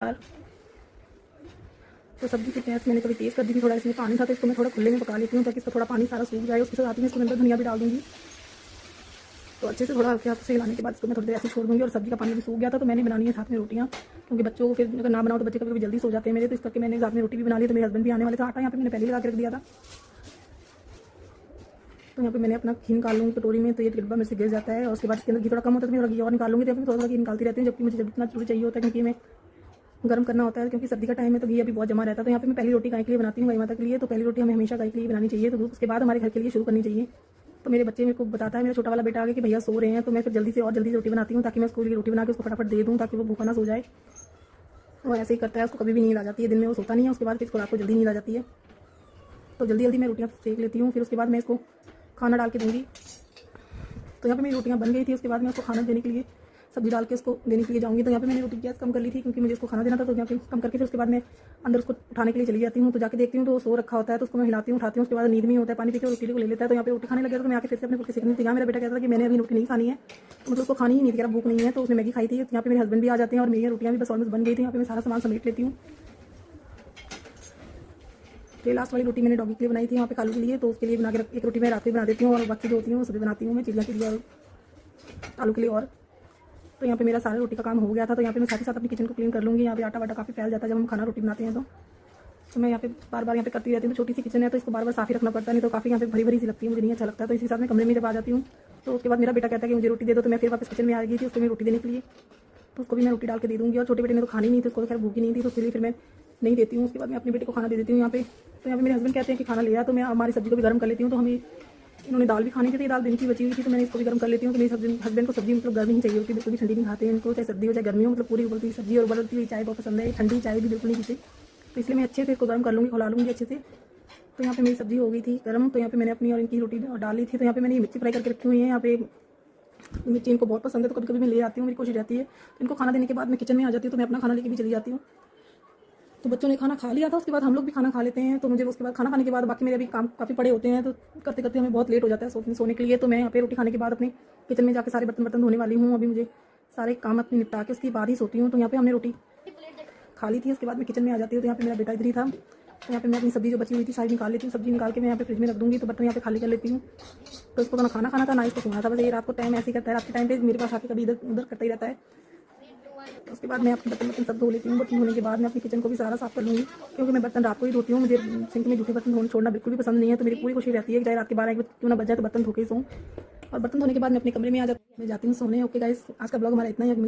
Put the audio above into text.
यार। तो सब्जी की प्याज मैंने कभी तेज़ कर दी थी, थोड़ा इसमें पानी था तो इसको मैं थोड़ा खुले में पका लेती हूँ ताकि इसका थोड़ा पानी सारा सूख जाए। उसके साथ ही मैं इसके अंदर धनिया भी डाल दूँगी। तो अच्छे से थोड़ा हल्के हाथ से हिलाने के बाद इसको मैं थोड़ी देर ऐसे छोड़ दूँगी। और सब्जी का पानी भी सूख गया था तो मैंने बनानी है साथ में रोटियाँ, क्योंकि बच्चों को फिर अगर ना बनाओ तो बच्चे कभी जल्दी सो जाते हैं मेरे। तो इस करके मैंने साथ में रोटी भी बना ली। तो मेरे हस्बैंड भी आने वाले थे। आटा यहाँ पे मैंने पहले लगा के रख दिया था। तो यहाँ पे मैंने अपना घी निकाल लूँगी कटोरी में। तो ये डिब्बा मेरे से गिर जाता है और उसके बाद इसके अंदर घी थोड़ा कम होता है तो मैं थोड़ा घी और निकाल लूँगी। तो मैं थोड़ा घी निकालती रहती हूँ जबकि मुझे जितना जरूरी चाहिए होता है, क्योंकि मैं गर्म करना होता है, क्योंकि सर्दी का टाइम है तो घी अभी बहुत जमा रहता है। तो यहाँ पे मैं पहली रोटी गाय के लिए बनाती हूँ, गाय माता के लिए। तो पहली रोटी हमें हमेशा गाय के लिए बनानी चाहिए, तो उसके बाद हमारे घर के लिए शुरू करनी चाहिए। तो मेरे बच्चे मेरे को बताता है, मेरा छोटा वाला बेटा आगे कि भैया सो रहे हैं, तो मैं फिर जल्दी से रोटी बनाती हूँ ताकि मैं उसको रोटी बना के उसको फटाफट दे दूँ ताकि वो भूखा ना सो जाए। वो ऐसे ही करता है, उसको कभी भी नींद आ जाती है, दिन में वो सोता नहीं है। उसके बाद फिर इसको रात को जल्दी नींद आ जाती है। तो जल्दी जल्दी मैं रोटियाँ सेक लेती हूँ, फिर उसके बाद मैं इसको खाना डाल के दूँगी। तो यहाँ पे मेरी रोटियाँ बन गई थी। उसके बाद मैं उसको खाना देने के लिए सब्जी डाल के उसको देने के लिए जाऊँगी। तो यहाँ पे मैंने रोटी गैस कम कर ली थी क्योंकि मुझे उसको खाना देना था। तो यहाँ पे कम करके फिर उसके बाद मैं अंदर उसको उठाने के लिए चली जाती हूँ। तो जाके देखती हूँ तो वो सो रखा होता है। तो उसको मैं हिलाती हूँ, उठाती हूँ। उसके बाद नींद में होता है, पानी पी के रोटी को ले लेता है। तो यहाँ पे रोटी खाने लगे तो मैं आके फिर से अपने फुल्के सेकनी थी। यहाँ मेरा बेटा कहता था कि मैंने अभी रोटी नहीं खानी है, तो मुझे उसको खानी ही नहीं थी, भूख नहीं है। तो उसने मैगी खाई थी। यहाँ पे मेरे हस्बैंड भी आ जाते हैं और मेरी रोटियाँ भी बस ऑलमोस्ट बन गई थी। यहाँ पे मैं सारा सामान समेट लेती हूँ। तो लास्ट वाली रोटी मैंने डॉगी के लिए बनाई थी, यहाँ पे कालू के लिए। तो उसके लिए बना के एक रोटी मैं रात में बना देती हूँ और बाकी जो होती हूँ सुबह बनाती हूँ मैं चिड़िया के लिए और आलू के लिए। और तो यहाँ पे मेरा सारा रोटी का काम हो गया था। तो यहाँ पे मैं साथ ही साथ अपनी किचन को क्लीन कर लूँगी। यहाँ पे आटा वाटा काफ़ी फैल जाता है जब हम खाना रोटी बनाते हैं। तो मैं यहाँ पे बार बार यहाँ पे करती रहती हूँ। तो छोटी सी किचन है तो इसको बार बार साफ़ ही रखना पड़ता है, नहीं तो काफ़ी यहाँ पे भरी भरी सी लगती है, मुझे नहीं अच्छा लगता। तो इसी साथ मैं कमरे में जब आ जाती हूँ तो उसके बाद मेरा बेटा कहता है कि मुझे रोटी दे दो। तो मैं फिर वापस किचन में आ गई थी उसको मैं रोटी देने के लिए। तो उसको भी मैं रोटी डाल के दे दूँगी। और छोटे बेटे ने तो खानी नहीं थी, उसको तो खैर भूखी नहीं थी, तो उसके लिए फिर मैं नहीं देती हूँ। उसके बाद मैं अपने बेटे को खाना दे देती हूँ यहाँ पे। तो यहाँ पे मेरे हस्बैंड कहते हैं कि खाना ले आ, तो मैं हमारी सब्जी को भी गर्म कर लेती हूँ। तो हमें इन्होंने दाल भी खानी थी, तो ये दाल दिन की बची हुई थी, तो मैंने इसको भी गर्म कर लेती हूँ। तो मेरे हस्बैंड को सब्जी मतलब गर्म ही चाहिए होती है, बिल्कुल भी ठंडी नहीं खाते हैं। इनको चाहे सर्दी हो चाहे गर्मी हो, मतलब पूरी उबलती सब्जी और उबलती हुई चाय बहुत पसंद है। ठंडी चाय भी बिल्कुल नहीं पीते। तो इसलिए मैं अच्छे से इसको गर्म कर लूँगी, खिला लूँगी अच्छे से। तो यहाँ पे मेरी सब्जी हो गई थी गर्म। तो यहाँ पे मैंने अपनी और इनकी रोटी डाल ली थी। तो यहाँ पे मैंने मिर्ची फ्राई करके रखी हुई है। यहाँ पे मिर्ची इनको बहुत पसंद है, तो कभी कभी मैं ले आती हूँ, मेरी कोशिश रहती है। तो इनको खाना देने के बाद मैं किचन में आ जाती हूँ, तो मैं अपना खाना लेके भी चली जाती हूँ। तो बच्चों ने खाना खा लिया था, उसके बाद हम लोग भी खाना खा लेते हैं। तो मुझे उसके बाद खाना खाने के बाद बाकी मेरे अभी काम काफ़ी पड़े होते हैं, तो करते करते हमें बहुत लेट हो जाता है सोने के लिए। तो मैं यहाँ पे रोटी खाने के बाद अपने किचन में जाके सारे बर्तन धोने वाली हूँ। अभी मुझे सारे काम अपने निपटा के उसके बाद ही सोती हूँ। तो यहाँ पे हमने रोटी खा ली थी, उसके बाद मैं किचन में आ जाती हूँ। तो यहाँ पे मेरा बेटा इधर ही था। तो यहाँ पे मैं अपनी सब्जी जो बची हुई थी सारी निकाल लेती हूँ। सब्जी निकाल के मैं यहाँ पे फ्रिज में रख दूँगी। तो बर्तन यहाँ पे खाली कर लेती हूँ। तो उसको तो ना खाना खाना था ना इसको सोना था, बस ये रात को टाइम ऐसे ही करता है। रात के टाइम पे मेरे पास आके कभी इधर उधर करता ही रहता है। तो उसके बाद मैं अपने बर्तन सब धो लेती हूँ। बर्तन धोने के बाद मैं अपनी किचन को भी सारा साफ कर लूँगी, क्योंकि मैं बर्तन रात को ही धोती हूँ। मुझे सिंक में जूठे बर्तन छोड़ना बिल्कुल भी पसंद नहीं है। तो मेरी पूरी कोशिश रहती है कि चाहे रात के 12-1 बजे क्यों ना बच जाए तो बर्तन धो के ही सोऊं। और बर्तन धोने के बाद मैं अपने कमरे में जाती हूँ सोने। ओके गाइस, आज का ब्लॉग हमारा इतना ही।